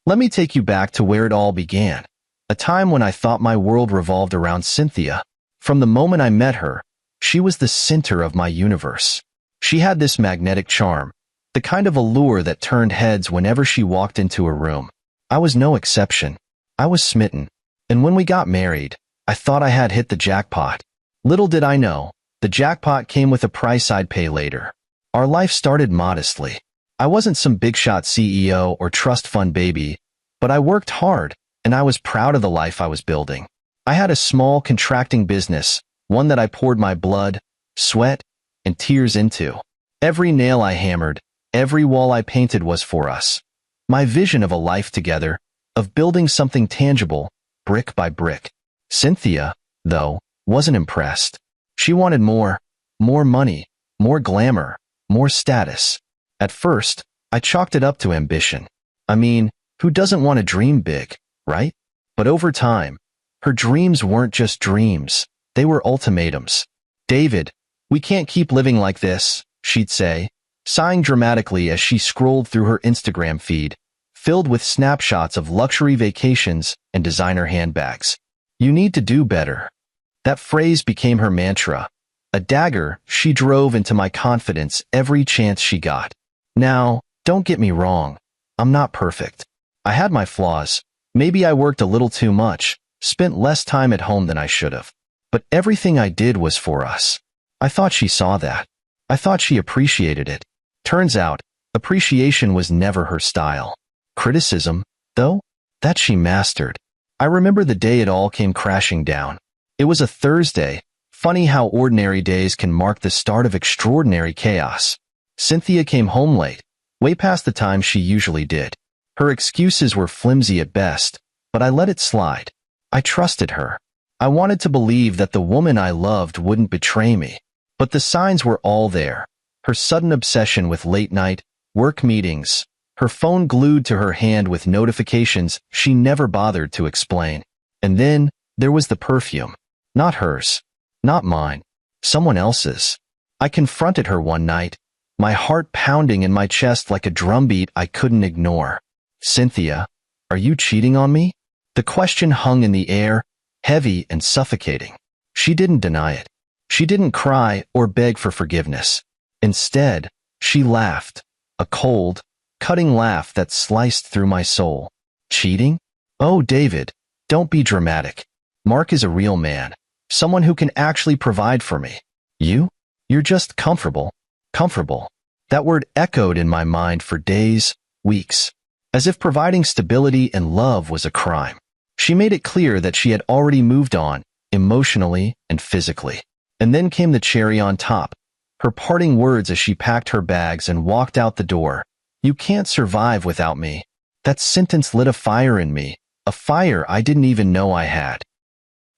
Let me take you back to where it all began. A time when I thought my world revolved around Cynthia. From the moment I met her, she was the center of my universe. She had this magnetic charm, the kind of allure that turned heads whenever she walked into a room. I was no exception. I was smitten. And when we got married, I thought I had hit the jackpot. Little did I know, the jackpot came with a price I'd pay later. Our life started modestly. I wasn't some big-shot CEO or trust fund baby, but I worked hard, and I was proud of the life I was building. I had a small, contracting business, one that I poured my blood, sweat, and tears into. Every nail I hammered, every wall I painted was for us. My vision of a life together, of building something tangible, brick by brick. Cynthia, though, wasn't impressed. She wanted more money, more glamour, more status. At first, I chalked it up to ambition. I mean, who doesn't want to dream big, right? But over time, her dreams weren't just dreams, they were ultimatums. "David, we can't keep living like this," she'd say, sighing dramatically as she scrolled through her Instagram feed, filled with snapshots of luxury vacations and designer handbags. "You need to do better." That phrase became her mantra, a dagger she drove into my confidence every chance she got. Now, don't get me wrong, I'm not perfect. I had my flaws. Maybe I worked a little too much, spent less time at home than I should have. But everything I did was for us. I thought she saw that. I thought she appreciated it. Turns out, appreciation was never her style. Criticism, though, that she mastered. I remember the day it all came crashing down. It was a Thursday. Funny how ordinary days can mark the start of extraordinary chaos. Cynthia came home late, way past the time she usually did. Her excuses were flimsy at best, but I let it slide. I trusted her. I wanted to believe that the woman I loved wouldn't betray me. But the signs were all there. Her sudden obsession with late-night, work meetings, her phone glued to her hand with notifications she never bothered to explain. And then, there was the perfume. Not hers. Not mine. Someone else's. I confronted her one night, my heart pounding in my chest like a drumbeat I couldn't ignore. "Cynthia, are you cheating on me?" The question hung in the air, heavy and suffocating. She didn't deny it. She didn't cry or beg for forgiveness. Instead, she laughed, a cold, cutting laugh that sliced through my soul. "Cheating? Oh, David, don't be dramatic. Mark is a real man, someone who can actually provide for me. You're just comfortable." Comfortable. That word echoed in my mind for days, weeks, as if providing stability and love was a crime. She made it clear that she had already moved on, emotionally and physically. And then came the cherry on top, her parting words as she packed her bags and walked out the door. "You can't survive without me." That sentence lit a fire in me, a fire I didn't even know I had.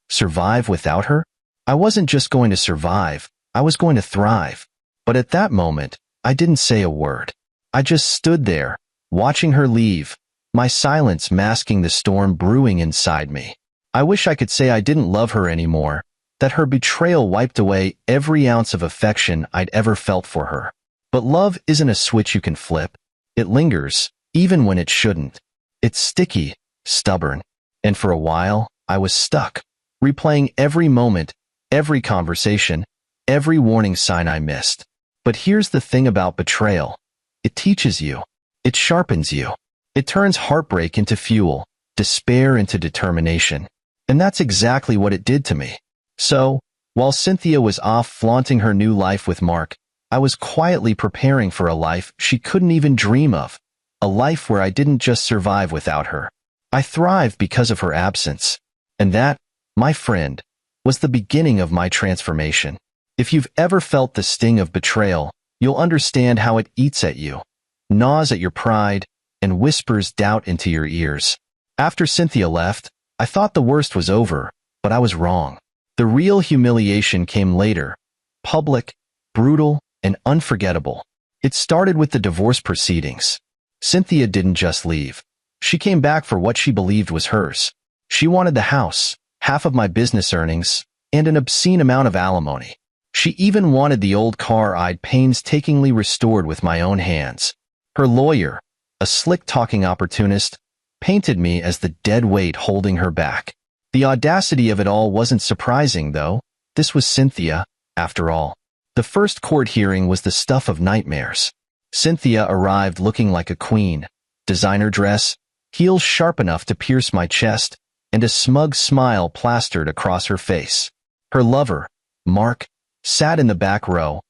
Survive without her? I wasn't just going to survive, I was going to thrive. But at that moment, I didn't say a word. I just stood there, watching her leave, my silence masking the storm brewing inside me. I wish I could say I didn't love her anymore, that her betrayal wiped away every ounce of affection I'd ever felt for her. But love isn't a switch you can flip. It lingers, even when it shouldn't. It's sticky, stubborn. And for a while, I was stuck, replaying every moment, every conversation, every warning sign I missed. But here's the thing about betrayal. It teaches you. It sharpens you. It turns heartbreak into fuel, despair into determination. And that's exactly what it did to me. So, while Cynthia was off flaunting her new life with Mark, I was quietly preparing for a life she couldn't even dream of. A life where I didn't just survive without her. I thrived because of her absence. And that, my friend, was the beginning of my transformation. If you've ever felt the sting of betrayal, you'll understand how it eats at you, gnaws at your pride, and whispers doubt into your ears. After Cynthia left, I thought the worst was over, but I was wrong. The real humiliation came later, public, brutal, and unforgettable. It started with the divorce proceedings. Cynthia didn't just leave. She came back for what she believed was hers. She wanted the house, half of my business earnings, and an obscene amount of alimony. She even wanted the old car I'd painstakingly restored with my own hands. Her lawyer, a slick-talking opportunist, painted me as the dead weight holding her back. The audacity of it all wasn't surprising, though. This was Cynthia, after all. The first court hearing was the stuff of nightmares. Cynthia arrived looking like a queen. Designer dress, heels sharp enough to pierce my chest, and a smug smile plastered across her face. Her lover, Mark, sat in the back row,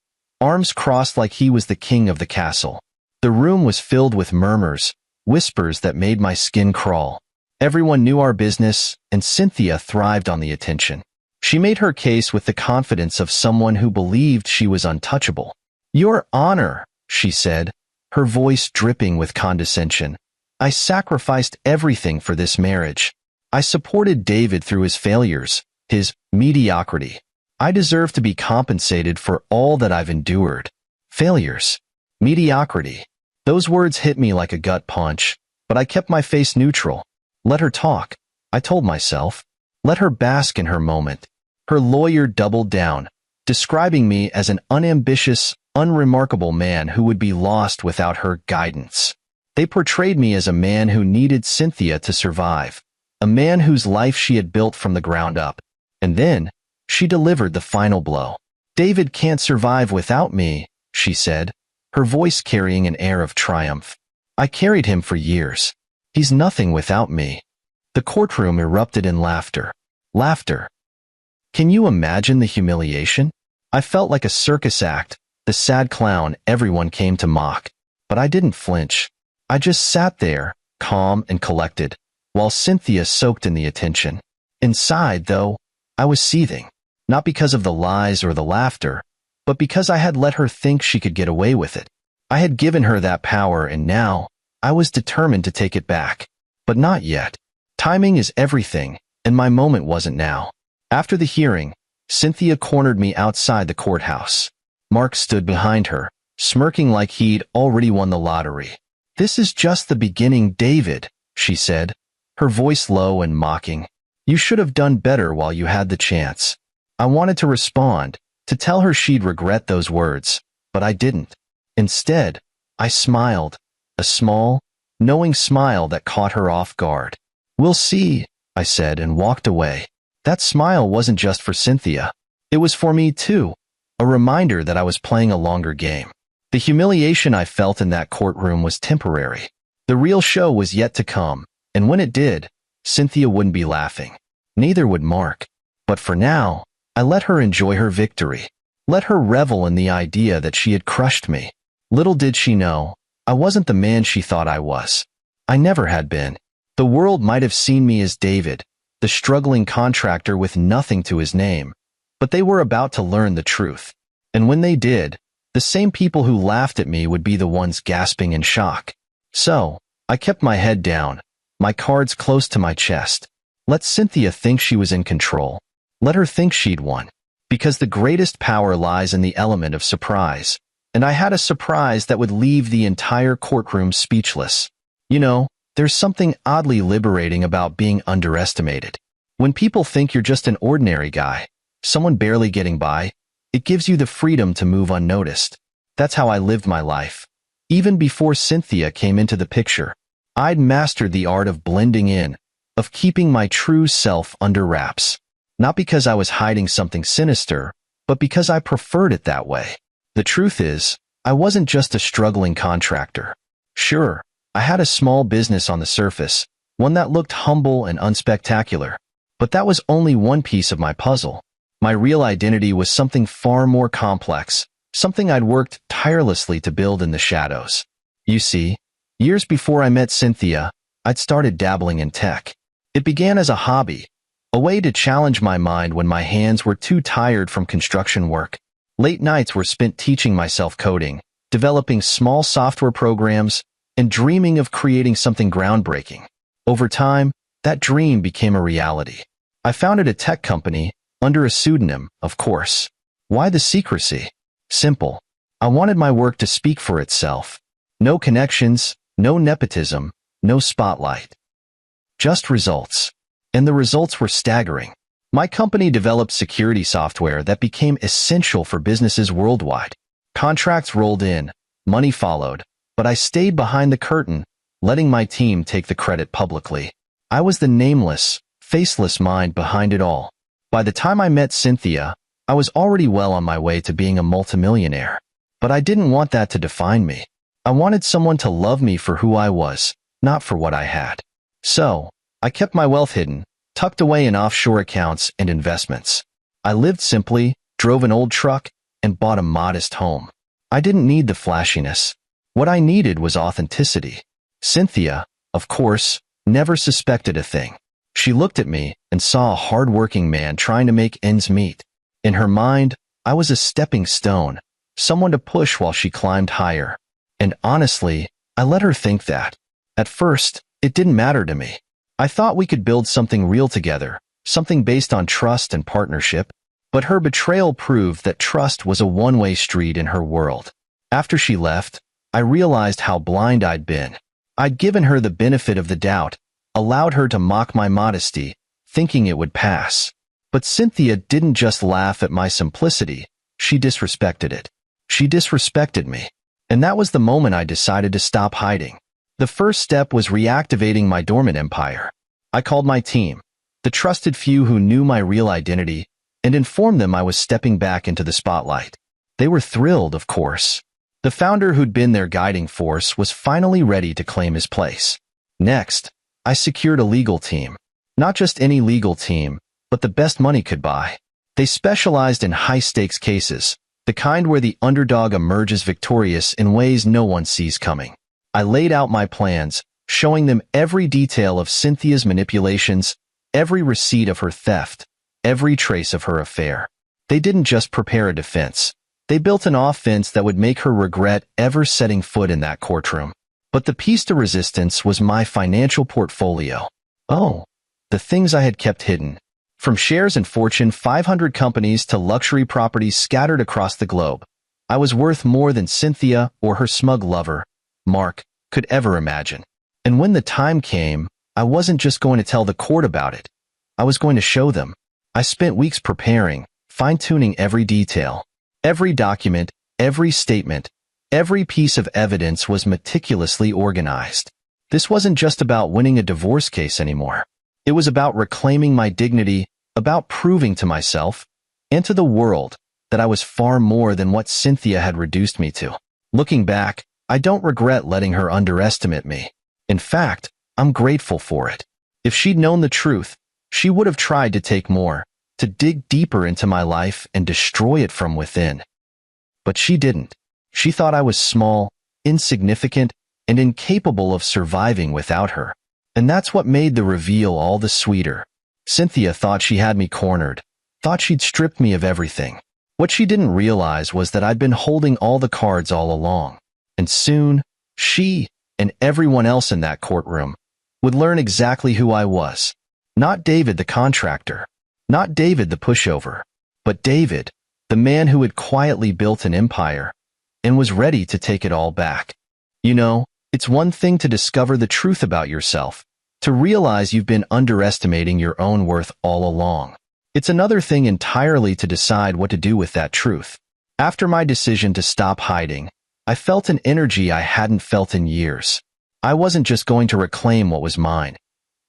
arms crossed like he was the king of the castle. The room was filled with murmurs, whispers that made my skin crawl. Everyone knew our business, and Cynthia thrived on the attention. She made her case with the confidence of someone who believed she was untouchable. "Your Honor," she said, her voice dripping with condescension, "I sacrificed everything for this marriage. I supported David through his failures, his mediocrity. I deserve to be compensated for all that I've endured." Failures. Mediocrity. Those words hit me like a gut punch, but I kept my face neutral. Let her talk, I told myself. Let her bask in her moment. Her lawyer doubled down, describing me as an unambitious, unremarkable man who would be lost without her guidance. They portrayed me as a man who needed Cynthia to survive, a man whose life she had built from the ground up. And then, she delivered the final blow. "David can't survive without me," she said, her voice carrying an air of triumph. "I carried him for years. He's nothing without me." The courtroom erupted in laughter. Laughter. Can you imagine the humiliation? I felt like a circus act, the sad clown everyone came to mock. But I didn't flinch. I just sat there, calm and collected, while Cynthia soaked in the attention. Inside, though, I was seething, not because of the lies or the laughter, but because I had let her think she could get away with it. I had given her that power, and now I was determined to take it back. But not yet. Timing is everything, and my moment wasn't now. After the hearing, Cynthia cornered me outside the courthouse. Mark stood behind her, smirking like he'd already won the lottery. "This is just the beginning, David," she said, her voice low and mocking. "You should have done better while you had the chance." I wanted to respond, to tell her she'd regret those words, but I didn't. Instead, I smiled, a small, knowing smile that caught her off guard. "We'll see," I said and walked away. That smile wasn't just for Cynthia. It was for me too, a reminder that I was playing a longer game. The humiliation I felt in that courtroom was temporary. The real show was yet to come, and when it did, Cynthia wouldn't be laughing. Neither would Mark. But for now, I let her enjoy her victory. Let her revel in the idea that she had crushed me. Little did she know, I wasn't the man she thought I was. I never had been. The world might have seen me as David, the struggling contractor with nothing to his name, but they were about to learn the truth. And when they did, the same people who laughed at me would be the ones gasping in shock. So, I kept my head down, my cards close to my chest. Let Cynthia think she was in control. Let her think she'd won. Because the greatest power lies in the element of surprise. And I had a surprise that would leave the entire courtroom speechless. You know, there's something oddly liberating about being underestimated. When people think you're just an ordinary guy, someone barely getting by, it gives you the freedom to move unnoticed. That's how I lived my life. Even before Cynthia came into the picture, I'd mastered the art of blending in, of keeping my true self under wraps. Not because I was hiding something sinister, but because I preferred it that way. The truth is, I wasn't just a struggling contractor. Sure, I had a small business on the surface, one that looked humble and unspectacular. But that was only one piece of my puzzle. My real identity was something far more complex, something I'd worked tirelessly to build in the shadows. You see, years before I met Cynthia, I'd started dabbling in tech. It began as a hobby, a way to challenge my mind when my hands were too tired from construction work. Late nights were spent teaching myself coding, developing small software programs, and dreaming of creating something groundbreaking. Over time, that dream became a reality. I founded a tech company, under a pseudonym, of course. Why the secrecy? Simple. I wanted my work to speak for itself. No connections, no nepotism, no spotlight. Just results. And the results were staggering. My company developed security software that became essential for businesses worldwide. Contracts rolled in, money followed, but I stayed behind the curtain, letting my team take the credit publicly. I was the nameless, faceless mind behind it all. By the time I met Cynthia, I was already well on my way to being a multimillionaire. But I didn't want that to define me. I wanted someone to love me for who I was, not for what I had. So, I kept my wealth hidden, tucked away in offshore accounts and investments. I lived simply, drove an old truck, and bought a modest home. I didn't need the flashiness. What I needed was authenticity. Cynthia, of course, never suspected a thing. She looked at me and saw a hard-working man trying to make ends meet. In her mind, I was a stepping stone, someone to push while she climbed higher. And honestly, I let her think that. At first, it didn't matter to me. I thought we could build something real together, something based on trust and partnership. But her betrayal proved that trust was a one-way street in her world. After she left, I realized how blind I'd been. I'd given her the benefit of the doubt, allowed her to mock my modesty, thinking it would pass. But Cynthia didn't just laugh at my simplicity, she disrespected it. She disrespected me. And that was the moment I decided to stop hiding. The first step was reactivating my dormant empire. I called my team, the trusted few who knew my real identity, and informed them I was stepping back into the spotlight. They were thrilled, of course. The founder who'd been their guiding force was finally ready to claim his place. Next, I secured a legal team. Not just any legal team, but the best money could buy. They specialized in high-stakes cases, the kind where the underdog emerges victorious in ways no one sees coming. I laid out my plans, showing them every detail of Cynthia's manipulations, every receipt of her theft, every trace of her affair. They didn't just prepare a defense. They built an offense that would make her regret ever setting foot in that courtroom. But the piece de resistance was my financial portfolio. Oh, the things I had kept hidden. From shares in Fortune 500 companies to luxury properties scattered across the globe, I was worth more than Cynthia or her smug lover, Mark, could ever imagine. And when the time came, I wasn't just going to tell the court about it. I was going to show them. I spent weeks preparing, fine-tuning every detail. Every document, every statement, every piece of evidence was meticulously organized. This wasn't just about winning a divorce case anymore. It was about reclaiming my dignity, about proving to myself and to the world that I was far more than what Cynthia had reduced me to. Looking back, I don't regret letting her underestimate me. In fact, I'm grateful for it. If she'd known the truth, she would have tried to take more, to dig deeper into my life and destroy it from within. But she didn't. She thought I was small, insignificant, and incapable of surviving without her. And that's what made the reveal all the sweeter. Cynthia thought she had me cornered, thought she'd stripped me of everything. What she didn't realize was that I'd been holding all the cards all along. And soon, she, and everyone else in that courtroom, would learn exactly who I was. Not David the contractor, not David the pushover, but David, the man who had quietly built an empire and was ready to take it all back. You know, it's one thing to discover the truth about yourself, to realize you've been underestimating your own worth all along. It's another thing entirely to decide what to do with that truth. After my decision to stop hiding, I felt an energy I hadn't felt in years. I wasn't just going to reclaim what was mine.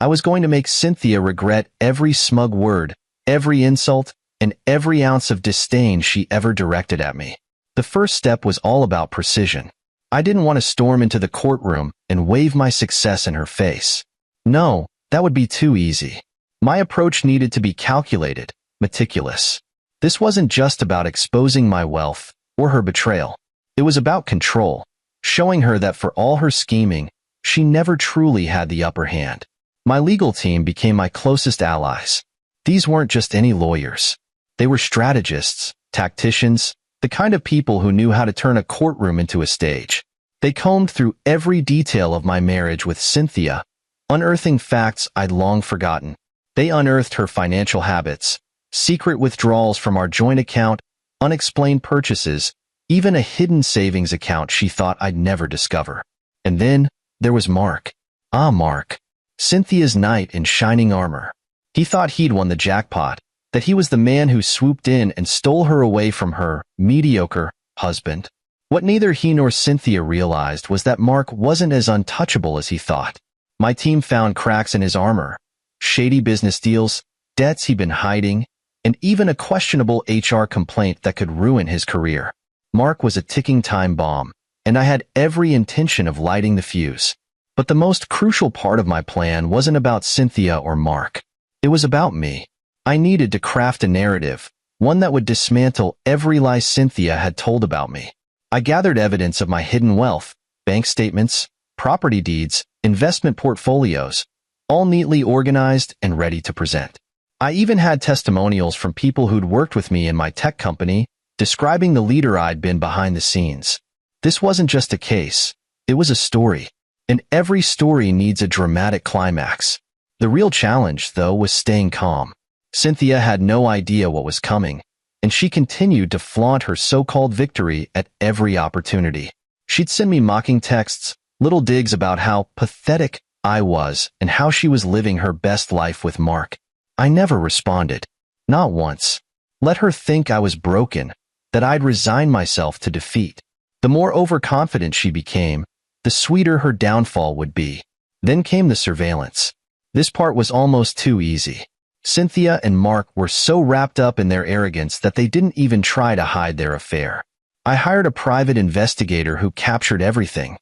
I was going to make Cynthia regret every smug word, every insult, and every ounce of disdain she ever directed at me. The first step was all about precision. I didn't want to storm into the courtroom and wave my success in her face. No, that would be too easy. My approach needed to be calculated, meticulous. This wasn't just about exposing my wealth or her betrayal. It was about control, showing her that for all her scheming, she never truly had the upper hand. My legal team became my closest allies. These weren't just any lawyers. They were strategists, tacticians, the kind of people who knew how to turn a courtroom into a stage. They combed through every detail of my marriage with Cynthia, unearthing facts I'd long forgotten. They unearthed her financial habits, secret withdrawals from our joint account, unexplained purchases, even a hidden savings account she thought I'd never discover. And then there was Mark. Mark. Cynthia's knight in shining armor. He thought he'd won the jackpot, that he was the man who swooped in and stole her away from her mediocre husband. What neither he nor Cynthia realized was that Mark wasn't as untouchable as he thought. My team found cracks in his armor, shady business deals, debts he'd been hiding, and even a questionable HR complaint that could ruin his career. Mark was a ticking time bomb, and I had every intention of lighting the fuse. But the most crucial part of my plan wasn't about Cynthia or Mark. It was about me. I needed to craft a narrative, one that would dismantle every lie Cynthia had told about me. I gathered evidence of my hidden wealth, bank statements, property deeds, investment portfolios, all neatly organized and ready to present. I even had testimonials from people who'd worked with me in my tech company, describing the leader I'd been behind the scenes. This wasn't just a case, it was a story. And every story needs a dramatic climax. The real challenge, though, was staying calm. Cynthia had no idea what was coming, and she continued to flaunt her so-called victory at every opportunity. She'd send me mocking texts, little digs about how pathetic I was and how she was living her best life with Mark. I never responded. Not once. Let her think I was broken, that I'd resigned myself to defeat. The more overconfident she became, the sweeter her downfall would be. Then came the surveillance. This part was almost too easy. Cynthia and Mark were so wrapped up in their arrogance that they didn't even try to hide their affair. I hired a private investigator who captured everything.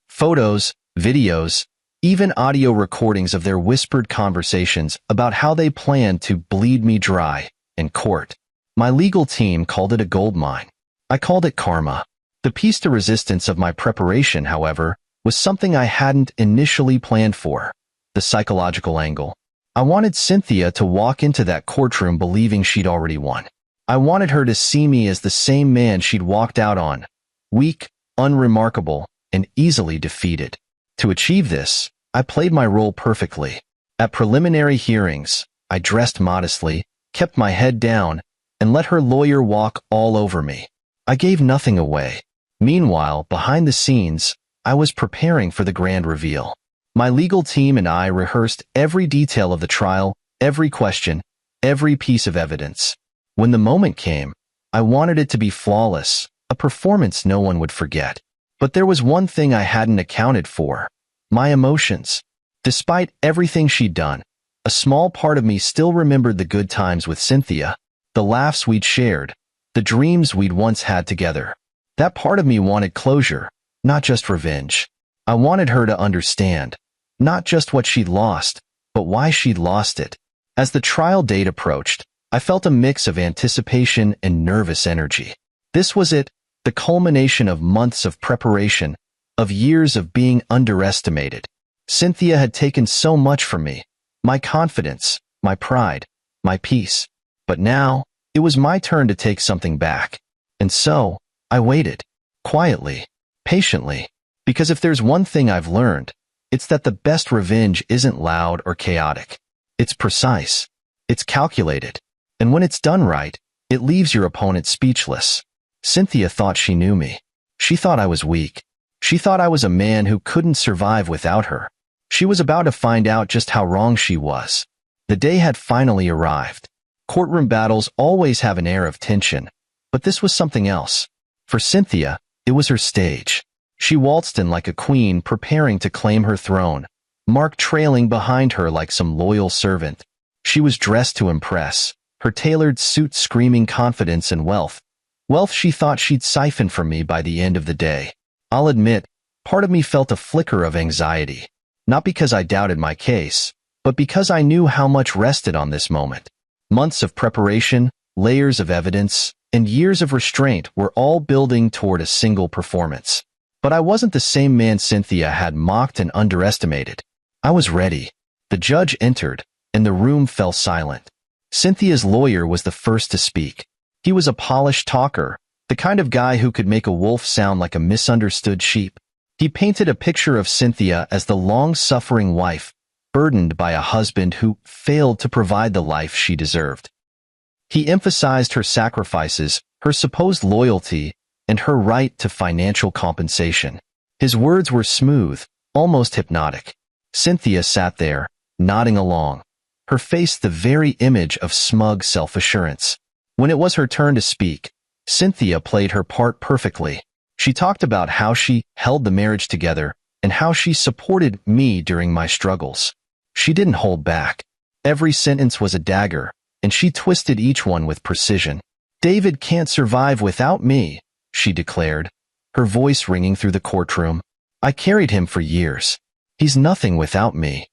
Photos, videos, even audio recordings of their whispered conversations about how they planned to bleed me dry in court. My legal team called it a goldmine. I called it karma. The piece de resistance of my preparation, however, was something I hadn't initially planned for: the psychological angle. I wanted Cynthia to walk into that courtroom believing she'd already won. I wanted her to see me as the same man she'd walked out on, weak, unremarkable, and easily defeated. To achieve this, I played my role perfectly. At preliminary hearings, I dressed modestly, kept my head down, and let her lawyer walk all over me. I gave nothing away. Meanwhile, behind the scenes, I was preparing for the grand reveal. My legal team and I rehearsed every detail of the trial, every question, every piece of evidence. When the moment came, I wanted it to be flawless, a performance no one would forget. But there was one thing I hadn't accounted for: my emotions. Despite everything she'd done, a small part of me still remembered the good times with Cynthia, the laughs we'd shared, the dreams we'd once had together. That part of me wanted closure, not just revenge. I wanted her to understand, not just what she'd lost, but why she'd lost it. As the trial date approached, I felt a mix of anticipation and nervous energy. This was it, the culmination of months of preparation, of years of being underestimated. Cynthia had taken so much from me: my confidence, my pride, my peace. But now, it was my turn to take something back. And so, I waited, quietly, patiently, because if there's one thing I've learned, it's that the best revenge isn't loud or chaotic. It's precise. It's calculated. And when it's done right, it leaves your opponent speechless. Cynthia thought she knew me. She thought I was weak. She thought I was a man who couldn't survive without her. She was about to find out just how wrong she was. The day had finally arrived. Courtroom battles always have an air of tension, but this was something else. For Cynthia, it was her stage. She waltzed in like a queen preparing to claim her throne, Mark trailing behind her like some loyal servant. She was dressed to impress, her tailored suit screaming confidence and wealth. Wealth she thought she'd siphon from me by the end of the day. I'll admit, part of me felt a flicker of anxiety. Not because I doubted my case, but because I knew how much rested on this moment. Months of preparation, layers of evidence, and years of restraint were all building toward a single performance. But I wasn't the same man Cynthia had mocked and underestimated. I was ready. The judge entered, and the room fell silent. Cynthia's lawyer was the first to speak. He was a polished talker, the kind of guy who could make a wolf sound like a misunderstood sheep. He painted a picture of Cynthia as the long-suffering wife, burdened by a husband who failed to provide the life she deserved. He emphasized her sacrifices, her supposed loyalty, and her right to financial compensation. His words were smooth, almost hypnotic. Cynthia sat there, nodding along, her face the very image of smug self-assurance. When it was her turn to speak, Cynthia played her part perfectly. She talked about how she held the marriage together and how she supported me during my struggles. She didn't hold back. Every sentence was a dagger, and she twisted each one with precision. "David can't survive without me," she declared, her voice ringing through the courtroom. "I carried him for years. He's nothing without me."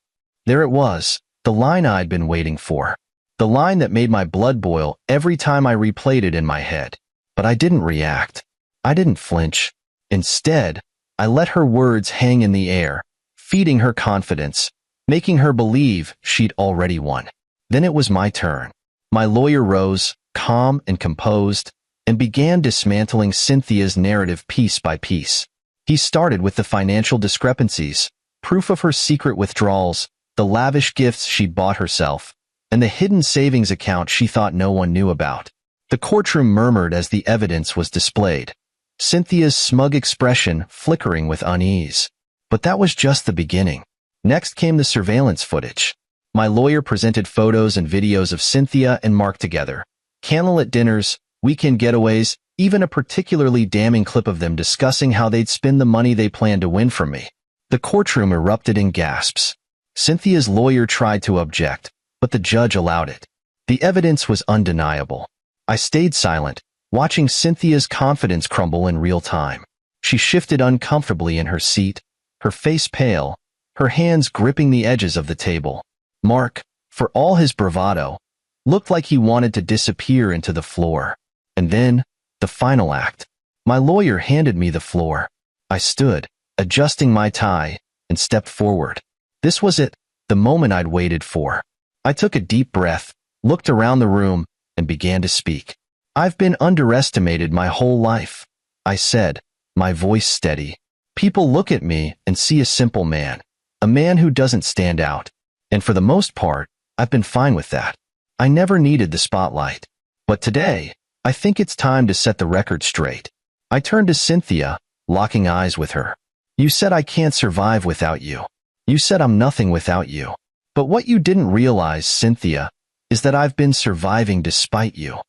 There it was, the line I'd been waiting for. The line that made my blood boil every time I replayed it in my head. But I didn't react. I didn't flinch. Instead, I let her words hang in the air, feeding her confidence, making her believe she'd already won. Then it was my turn. My lawyer rose, calm and composed, and began dismantling Cynthia's narrative piece by piece. He started with the financial discrepancies, proof of her secret withdrawals, the lavish gifts she'd bought herself, and the hidden savings account she thought no one knew about. The courtroom murmured as the evidence was displayed, Cynthia's smug expression flickering with unease. But that was just the beginning. Next came the surveillance footage. My lawyer presented photos and videos of Cynthia and Mark together. Candlelit dinners, weekend getaways, even a particularly damning clip of them discussing how they'd spend the money they planned to win from me. The courtroom erupted in gasps. Cynthia's lawyer tried to object, but the judge allowed it. The evidence was undeniable. I stayed silent, watching Cynthia's confidence crumble in real time. She shifted uncomfortably in her seat, her face pale, her hands gripping the edges of the table. Mark, for all his bravado, looked like he wanted to disappear into the floor. And then, the final act. My lawyer handed me the floor. I stood, adjusting my tie, and stepped forward. This was it, the moment I'd waited for. I took a deep breath, looked around the room, and began to speak. "I've been underestimated my whole life," I said, my voice steady. "People look at me and see a simple man, a man who doesn't stand out. And for the most part, I've been fine with that. I never needed the spotlight. But today, I think it's time to set the record straight." I turned to Cynthia, locking eyes with her. "You said I can't survive without you. You said I'm nothing without you. But what you didn't realize, Cynthia, is that I've been surviving despite you."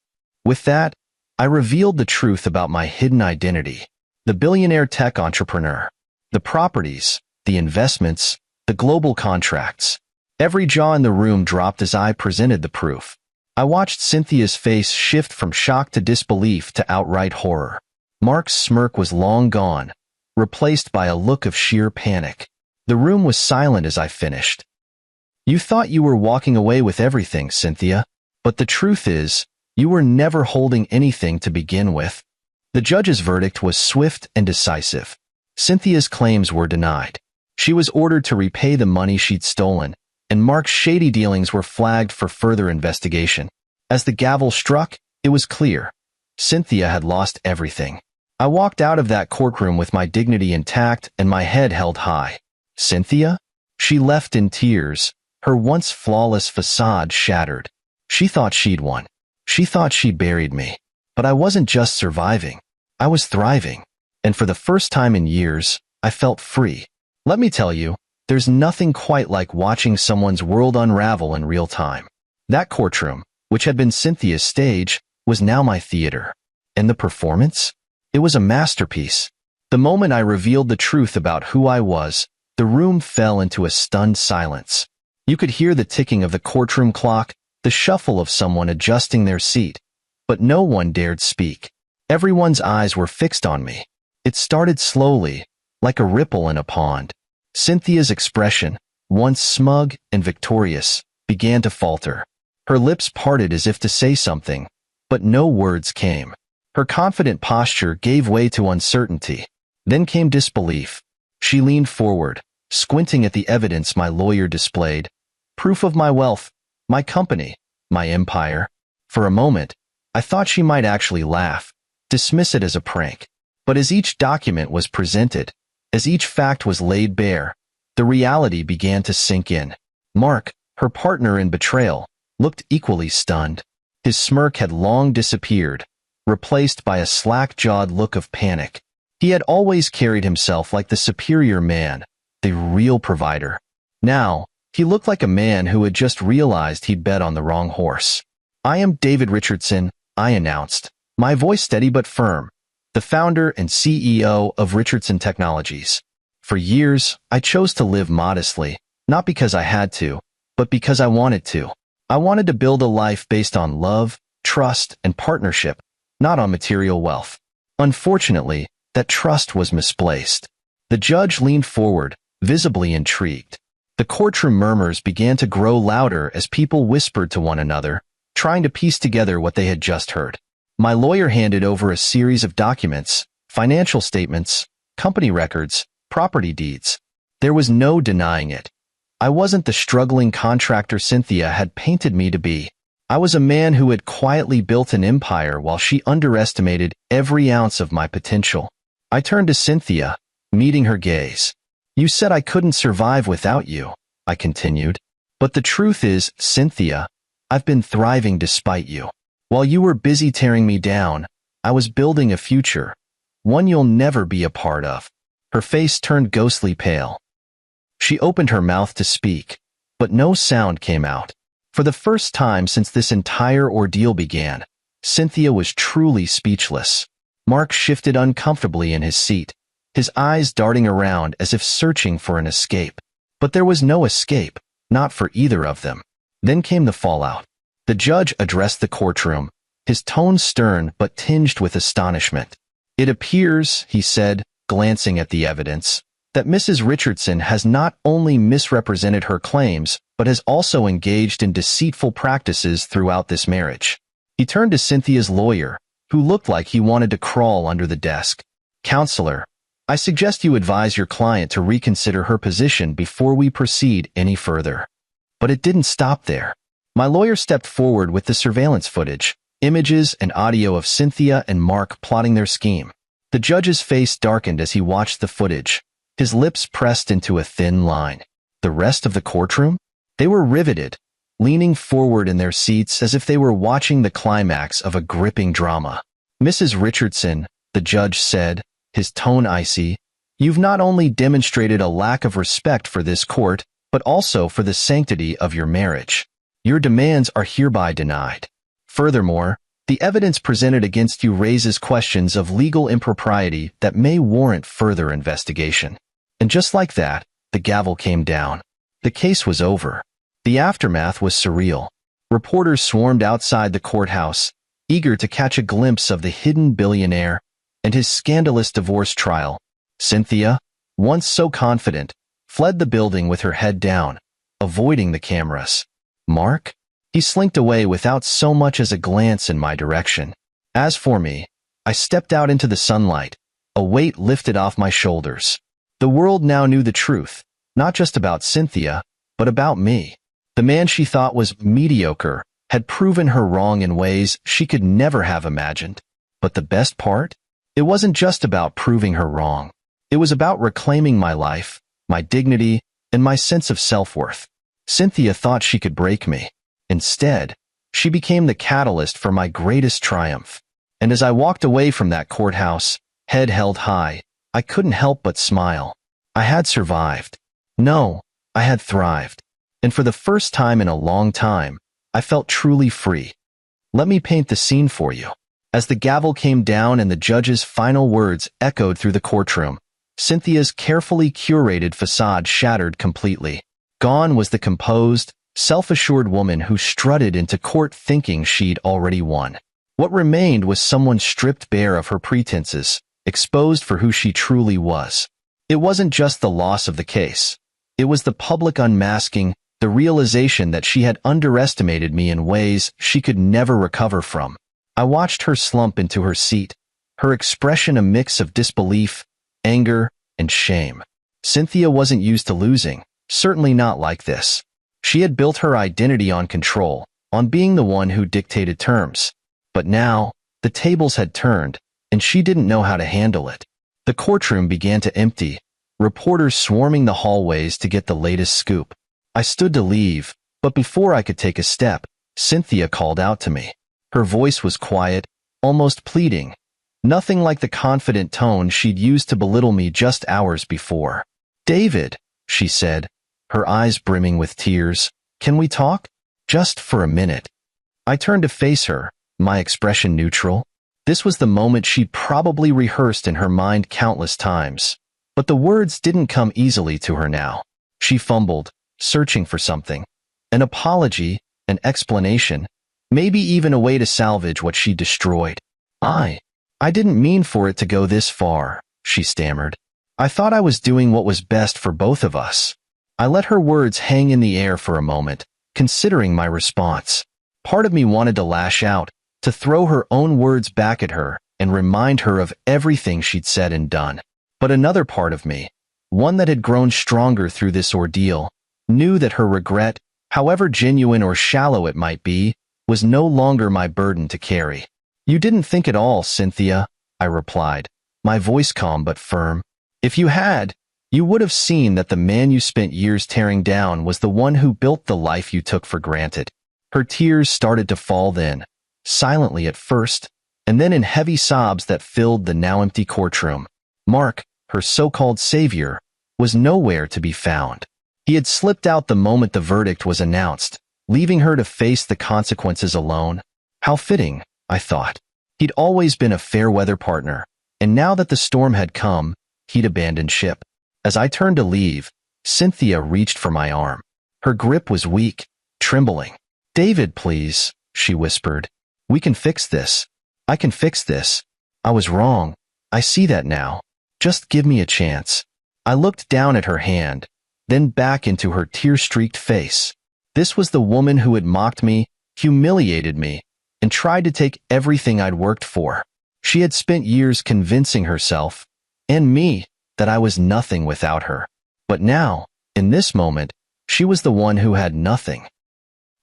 With that, I revealed the truth about my hidden identity. The billionaire tech entrepreneur. The properties, the investments, the global contracts. Every jaw in the room dropped as I presented the proof. I watched Cynthia's face shift from shock to disbelief to outright horror. Mark's smirk was long gone, replaced by a look of sheer panic. The room was silent as I finished. "You thought you were walking away with everything, Cynthia. But the truth is, you were never holding anything to begin with." The judge's verdict was swift and decisive. Cynthia's claims were denied. She was ordered to repay the money she'd stolen, and Mark's shady dealings were flagged for further investigation. As the gavel struck, it was clear. Cynthia had lost everything. I walked out of that courtroom with my dignity intact and my head held high. Cynthia? She left in tears, her once flawless facade shattered. She thought she'd won. She thought she buried me. But I wasn't just surviving. I was thriving. And for the first time in years, I felt free. Let me tell you, there's nothing quite like watching someone's world unravel in real time. That courtroom, which had been Cynthia's stage, was now my theater. And the performance? It was a masterpiece. The moment I revealed the truth about who I was, the room fell into a stunned silence. You could hear the ticking of the courtroom clock, the shuffle of someone adjusting their seat. But no one dared speak. Everyone's eyes were fixed on me. It started slowly, like a ripple in a pond. Cynthia's expression, once smug and victorious, began to falter. Her lips parted as if to say something, but no words came. Her confident posture gave way to uncertainty. Then came disbelief. She leaned forward, squinting at the evidence my lawyer displayed. Proof of my wealth, my company, my empire. For a moment, I thought she might actually laugh, dismiss it as a prank. But as each document was presented, as each fact was laid bare, the reality began to sink in. Mark, her partner in Betrayal, looked equally stunned. His smirk had long disappeared, replaced by a slack-jawed look of panic. He had always carried himself like the superior man, the real provider. Now, he looked like a man who had just realized he'd bet on the wrong horse. "I am David Richardson," I announced, my voice steady but firm. the founder and CEO of Richardson Technologies. For years, I chose to live modestly, not because I had to, but because I wanted to. I wanted to build a life based on love, trust, and partnership, not on material wealth. Unfortunately, that trust was misplaced. The judge leaned forward, visibly intrigued. The courtroom murmurs began to grow louder as people whispered to one another, trying to piece together what they had just heard. My lawyer handed over a series of documents, financial statements, company records, property deeds. There was no denying it. I wasn't the struggling contractor Cynthia had painted me to be. I was a man who had quietly built an empire while she underestimated every ounce of my potential. I turned to Cynthia, meeting her gaze. "You said I couldn't survive without you," I continued. "But the truth is, Cynthia, I've been thriving despite you. While you were busy tearing me down, I was building a future, one you'll never be a part of." Her face turned ghostly pale. She opened her mouth to speak, but no sound came out. For the first time since this entire ordeal began, Cynthia was truly speechless. Mark shifted uncomfortably in his seat, his eyes darting around as if searching for an escape. But there was no escape, not for either of them. Then came the fallout. The judge addressed the courtroom, his tone stern but tinged with astonishment. "It appears," he said, glancing at the evidence, "that Mrs. Richardson has not only misrepresented her claims, but has also engaged in deceitful practices throughout this marriage." He turned to Cynthia's lawyer, who looked like he wanted to crawl under the desk. "Counselor, I suggest you advise your client to reconsider her position before we proceed any further." But it didn't stop there. My lawyer stepped forward with the surveillance footage, images and audio of Cynthia and Mark plotting their scheme. The judge's face darkened as he watched the footage, his lips pressed into a thin line. The rest of the courtroom? They were riveted, leaning forward in their seats as if they were watching the climax of a gripping drama. "Mrs. Richardson," the judge said, his tone icy, "you've not only demonstrated a lack of respect for this court, but also for the sanctity of your marriage. Your demands are hereby denied. Furthermore, the evidence presented against you raises questions of legal impropriety that may warrant further investigation." And just like that, the gavel came down. The case was over. The aftermath was surreal. Reporters swarmed outside the courthouse, eager to catch a glimpse of the hidden billionaire and his scandalous divorce trial. Cynthia, once so confident, fled the building with her head down, avoiding the cameras. Mark? He slinked away without so much as a glance in my direction. As for me, I stepped out into the sunlight, a weight lifted off my shoulders. The world now knew the truth, not just about Cynthia, but about me. The man she thought was mediocre had proven her wrong in ways she could never have imagined. But the best part? It wasn't just about proving her wrong. It was about reclaiming my life, my dignity, and my sense of self-worth. Cynthia thought she could break me. Instead, she became the catalyst for my greatest triumph. And as I walked away from that courthouse, head held high, I couldn't help but smile. I had survived. No, I had thrived. And for the first time in a long time, I felt truly free. Let me paint the scene for you. As the gavel came down and the judge's final words echoed through the courtroom, Cynthia's carefully curated facade shattered completely. Gone was the composed, self-assured woman who strutted into court thinking she'd already won. What remained was someone stripped bare of her pretenses, exposed for who she truly was. It wasn't just the loss of the case. It was the public unmasking, the realization that she had underestimated me in ways she could never recover from. I watched her slump into her seat, her expression a mix of disbelief, anger, and shame. Cynthia wasn't used to losing, certainly not like this. She had built her identity on control, on being the one who dictated terms. But now, the tables had turned, and she didn't know how to handle it. The courtroom began to empty, reporters swarming the hallways to get the latest scoop. I stood to leave, but before I could take a step, Cynthia called out to me. Her voice was quiet, almost pleading, nothing like the confident tone she'd used to belittle me just hours before. "David," she said, her eyes brimming with tears, "can we talk? Just for a minute." I turned to face her, my expression neutral. This was the moment she'd probably rehearsed in her mind countless times. But the words didn't come easily to her now. She fumbled, searching for something. An apology, an explanation, maybe even a way to salvage what she destroyed. I didn't mean for it to go this far, she stammered. I thought I was doing what was best for both of us. I let her words hang in the air for a moment, considering my response. Part of me wanted to lash out, to throw her own words back at her and remind her of everything she'd said and done. But another part of me, one that had grown stronger through this ordeal, knew that her regret, however genuine or shallow it might be, was no longer my burden to carry. You didn't think at all, Cynthia, I replied, my voice calm but firm. If you had, you would have seen that the man you spent years tearing down was the one who built the life you took for granted. Her tears started to fall then, silently at first, and then in heavy sobs that filled the now empty courtroom. Mark, her so-called savior, was nowhere to be found. He had slipped out the moment the verdict was announced, leaving her to face the consequences alone. How fitting, I thought. He'd always been a fair-weather partner, and now that the storm had come, he'd abandoned ship. As I turned to leave, Cynthia reached for my arm. Her grip was weak, trembling. David, please, she whispered. We can fix this. I can fix this. I was wrong. I see that now. Just give me a chance. I looked down at her hand, then back into her tear-streaked face. This was the woman who had mocked me, humiliated me, and tried to take everything I'd worked for. She had spent years convincing herself, and me, that I was nothing without her. But now, in this moment, she was the one who had nothing.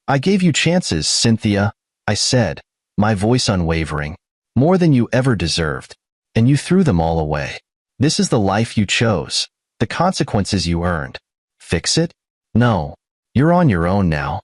I gave you chances, Cynthia, I said, my voice unwavering, more than you ever deserved, and you threw them all away. This is the life you chose, the consequences you earned. Fix it? No. You're on your own now.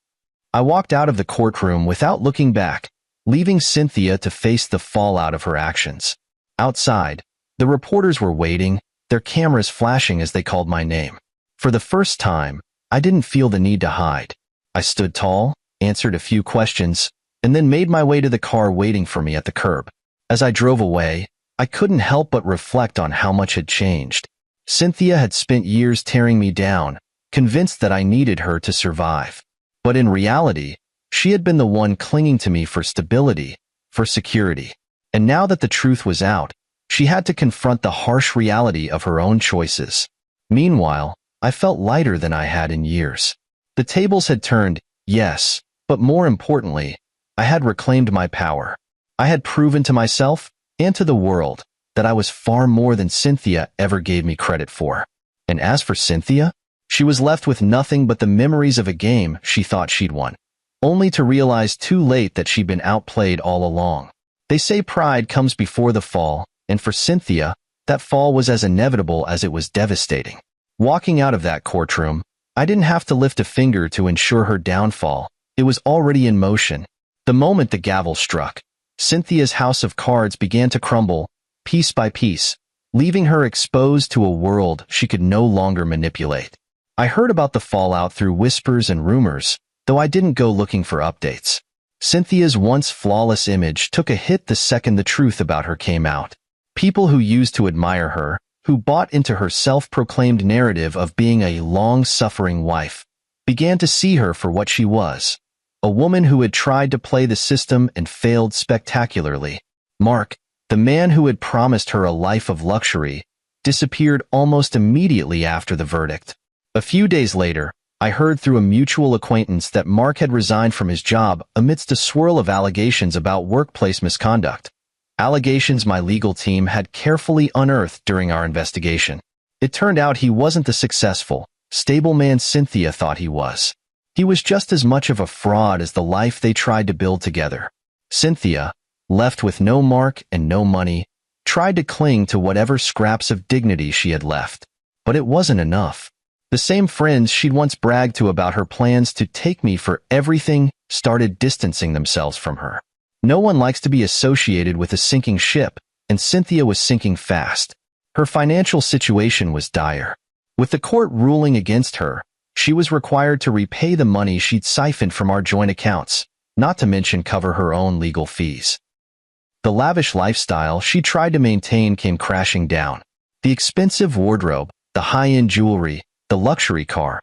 I walked out of the courtroom without looking back, leaving Cynthia to face the fallout of her actions. Outside, the reporters were waiting, their cameras flashing as they called my name. For the first time, I didn't feel the need to hide. I stood tall, answered a few questions, and then made my way to the car waiting for me at the curb. As I drove away, I couldn't help but reflect on how much had changed. Cynthia had spent years tearing me down, convinced that I needed her to survive. But in reality, she had been the one clinging to me for stability, for security. And now that the truth was out, she had to confront the harsh reality of her own choices. Meanwhile, I felt lighter than I had in years. The tables had turned, yes, but more importantly, I had reclaimed my power. I had proven to myself, and to the world, that I was far more than Cynthia ever gave me credit for. And as for Cynthia, she was left with nothing but the memories of a game she thought she'd won, only to realize too late that she'd been outplayed all along. They say pride comes before the fall, and for Cynthia, that fall was as inevitable as it was devastating. Walking out of that courtroom, I didn't have to lift a finger to ensure her downfall. It was already in motion. The moment the gavel struck, Cynthia's house of cards began to crumble, piece by piece, leaving her exposed to a world she could no longer manipulate. I heard about the fallout through whispers and rumors, though I didn't go looking for updates. Cynthia's once flawless image took a hit the second the truth about her came out. People who used to admire her, who bought into her self-proclaimed narrative of being a long-suffering wife, began to see her for what she was, a woman who had tried to play the system and failed spectacularly. Mark, the man who had promised her a life of luxury, disappeared almost immediately after the verdict. A few days later, I heard through a mutual acquaintance that Mark had resigned from his job amidst a swirl of allegations about workplace misconduct. Allegations my legal team had carefully unearthed during our investigation. It turned out he wasn't the successful, stable man Cynthia thought he was. He was just as much of a fraud as the life they tried to build together. Cynthia, left with no Mark and no money, tried to cling to whatever scraps of dignity she had left. But it wasn't enough. The same friends she'd once bragged to about her plans to take me for everything started distancing themselves from her. No one likes to be associated with a sinking ship, and Cynthia was sinking fast. Her financial situation was dire. With the court ruling against her, she was required to repay the money she'd siphoned from our joint accounts, not to mention cover her own legal fees. The lavish lifestyle she tried to maintain came crashing down. The expensive wardrobe, the high-end jewelry, the luxury car,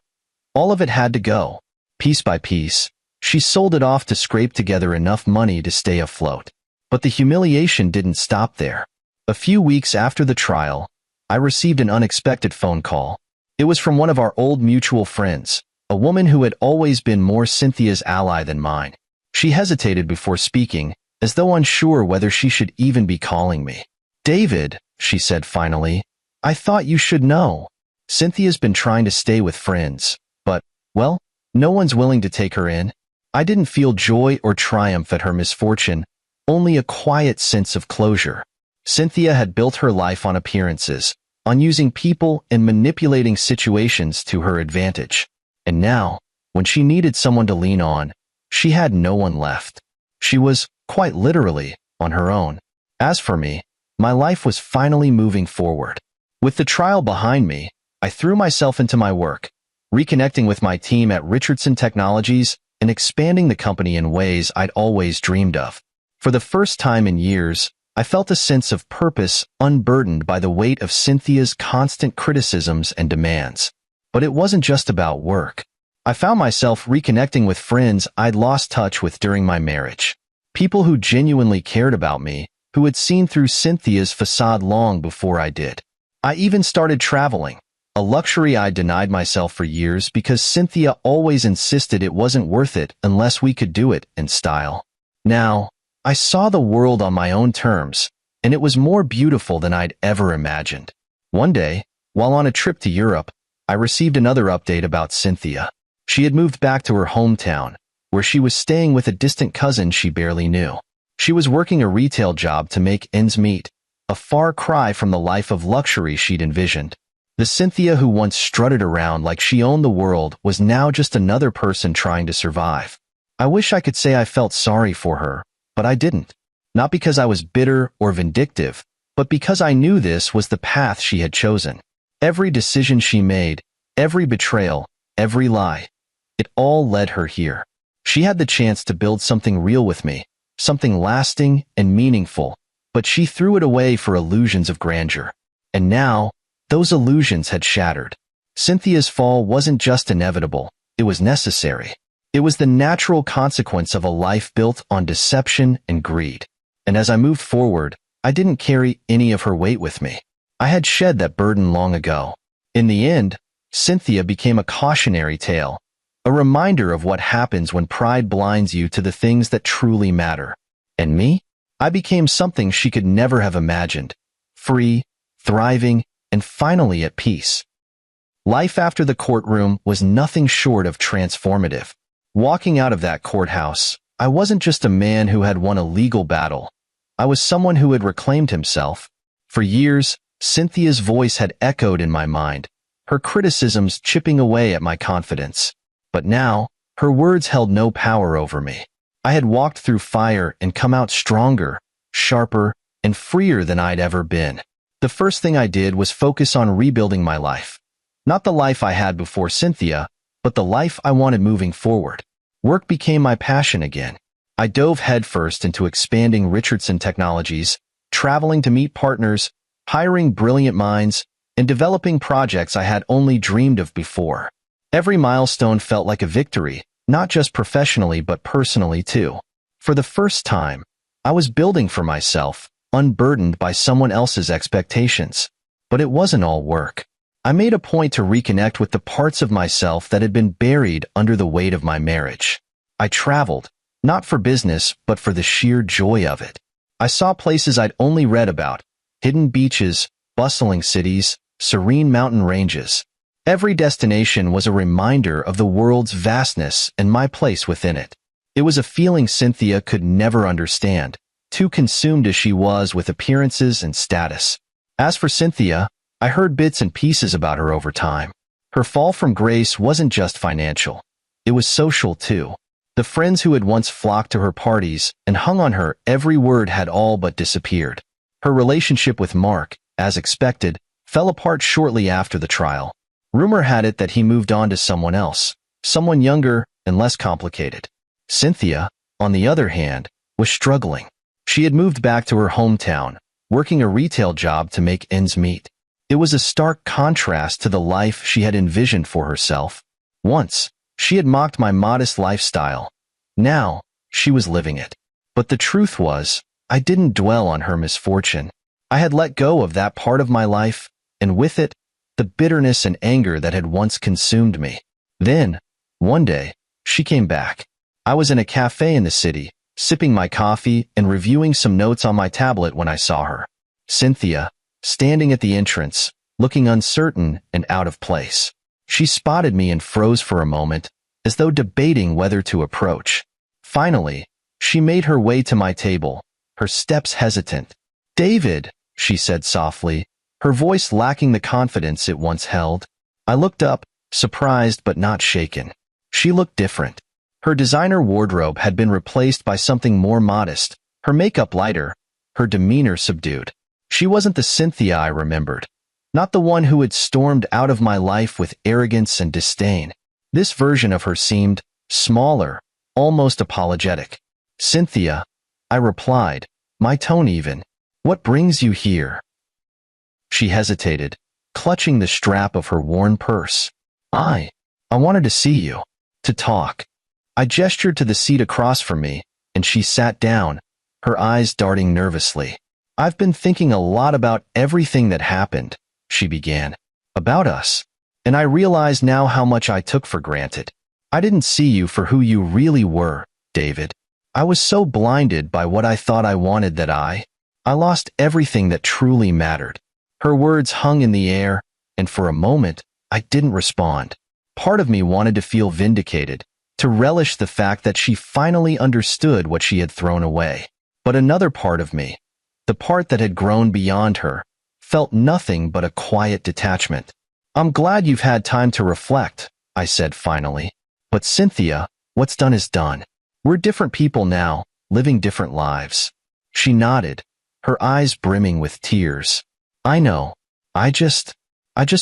all of it had to go. Piece by piece, she sold it off to scrape together enough money to stay afloat. But the humiliation didn't stop there. A few weeks after the trial, I received an unexpected phone call. It was from one of our old mutual friends, a woman who had always been more Cynthia's ally than mine. She hesitated before speaking, as though unsure whether she should even be calling me. "David," she said finally, "I thought you should know. Cynthia's been trying to stay with friends, but, well, no one's willing to take her in." I didn't feel joy or triumph at her misfortune, only a quiet sense of closure. Cynthia had built her life on appearances, on using people and manipulating situations to her advantage. And now, when she needed someone to lean on, she had no one left. She was, quite literally, on her own. As for me, my life was finally moving forward. With the trial behind me, I threw myself into my work, reconnecting with my team at Richardson Technologies and expanding the company in ways I'd always dreamed of. For the first time in years, I felt a sense of purpose unburdened by the weight of Cynthia's constant criticisms and demands. But it wasn't just about work. I found myself reconnecting with friends I'd lost touch with during my marriage. People who genuinely cared about me, who had seen through Cynthia's facade long before I did. I even started traveling, a luxury I denied myself for years because Cynthia always insisted it wasn't worth it unless we could do it in style. Now, I saw the world on my own terms, and it was more beautiful than I'd ever imagined. One day, while on a trip to Europe, I received another update about Cynthia. She had moved back to her hometown, where she was staying with a distant cousin she barely knew. She was working a retail job to make ends meet, a far cry from the life of luxury she'd envisioned. The Cynthia who once strutted around like she owned the world was now just another person trying to survive. I wish I could say I felt sorry for her, but I didn't. Not because I was bitter or vindictive, but because I knew this was the path she had chosen. Every decision she made, every betrayal, every lie, it all led her here. She had the chance to build something real with me, something lasting and meaningful, but she threw it away for illusions of grandeur. And now, those illusions had shattered. Cynthia's fall wasn't just inevitable, it was necessary. It was the natural consequence of a life built on deception and greed. And as I moved forward, I didn't carry any of her weight with me. I had shed that burden long ago. In the end, Cynthia became a cautionary tale, a reminder of what happens when pride blinds you to the things that truly matter. And me? I became something she could never have imagined. Free, thriving, and finally at peace. Life after the courtroom was nothing short of transformative. Walking out of that courthouse, I wasn't just a man who had won a legal battle. I was someone who had reclaimed himself. For years, Cynthia's voice had echoed in my mind, her criticisms chipping away at my confidence. But now, her words held no power over me. I had walked through fire and come out stronger, sharper, and freer than I'd ever been. The first thing I did was focus on rebuilding my life. Not the life I had before Cynthia, but the life I wanted moving forward. Work became my passion again. I dove headfirst into expanding Richardson Technologies, traveling to meet partners, hiring brilliant minds, and developing projects I had only dreamed of before. Every milestone felt like a victory, not just professionally but personally too. For the first time, I was building for myself, unburdened by someone else's expectations. But it wasn't all work. I made a point to reconnect with the parts of myself that had been buried under the weight of my marriage. I traveled, not for business, but for the sheer joy of it. I saw places I'd only read about, hidden beaches, bustling cities, serene mountain ranges. Every destination was a reminder of the world's vastness and my place within it. It was a feeling Cynthia could never understand, too consumed as she was with appearances and status. As for Cynthia, I heard bits and pieces about her over time. Her fall from grace wasn't just financial. It was social too. The friends who had once flocked to her parties and hung on her every word had all but disappeared. Her relationship with Mark, as expected, fell apart shortly after the trial. Rumor had it that he moved on to someone else, someone younger and less complicated. Cynthia, on the other hand, was struggling. She had moved back to her hometown, working a retail job to make ends meet. It was a stark contrast to the life she had envisioned for herself. Once, she had mocked my modest lifestyle. Now, she was living it. But the truth was, I didn't dwell on her misfortune. I had let go of that part of my life, and with it, the bitterness and anger that had once consumed me. Then, one day, she came back. I was in a cafe in the city, sipping my coffee and reviewing some notes on my tablet when I saw her. Cynthia, standing at the entrance, looking uncertain and out of place. She spotted me and froze for a moment, as though debating whether to approach. Finally, she made her way to my table, her steps hesitant. "David," she said softly, her voice lacking the confidence it once held. I looked up, surprised but not shaken. She looked different. Her designer wardrobe had been replaced by something more modest, her makeup lighter, her demeanor subdued. She wasn't the Cynthia I remembered, not the one who had stormed out of my life with arrogance and disdain. This version of her seemed smaller, almost apologetic. "Cynthia," I replied, my tone even. "What brings you here?" She hesitated, clutching the strap of her worn purse. I wanted to see you, to talk." I gestured to the seat across from me, and she sat down, her eyes darting nervously. "I've been thinking a lot about everything that happened," she began. "About us. And I realize now how much I took for granted. I didn't see you for who you really were, David. I was so blinded by what I thought I wanted that I lost everything that truly mattered." Her words hung in the air, and for a moment, I didn't respond. Part of me wanted to feel vindicated, to relish the fact that she finally understood what she had thrown away. But another part of me, the part that had grown beyond her, felt nothing but a quiet detachment. "I'm glad you've had time to reflect," I said finally. "But Cynthia, what's done is done. We're different people now, living different lives." She nodded, her eyes brimming with tears. "I know. I just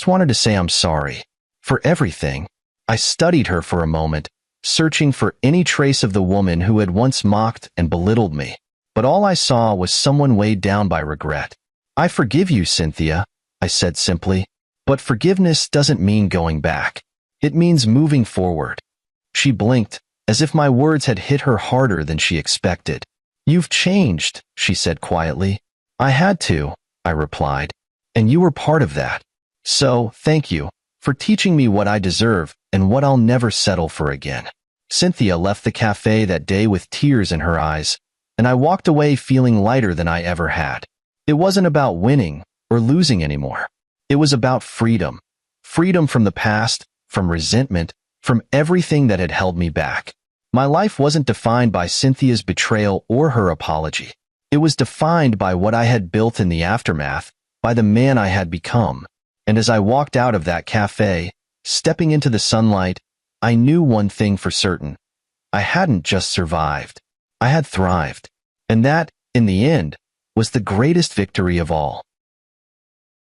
wanted to say I'm sorry. For everything." I studied her for a moment, searching for any trace of the woman who had once mocked and belittled me. But all I saw was someone weighed down by regret. "I forgive you, Cynthia," I said simply. "But forgiveness doesn't mean going back. It means moving forward." She blinked, as if my words had hit her harder than she expected. "You've changed," she said quietly. "I had to," I replied. "And you were part of that. So, thank you for teaching me what I deserve and what I'll never settle for again." Cynthia left the cafe that day with tears in her eyes, and I walked away feeling lighter than I ever had. It wasn't about winning or losing anymore. It was about freedom. Freedom from the past, from resentment, from everything that had held me back. My life wasn't defined by Cynthia's betrayal or her apology. It was defined by what I had built in the aftermath, by the man I had become. And as I walked out of that cafe, stepping into the sunlight, I knew one thing for certain. I hadn't just survived. I had thrived. And that, in the end, was the greatest victory of all.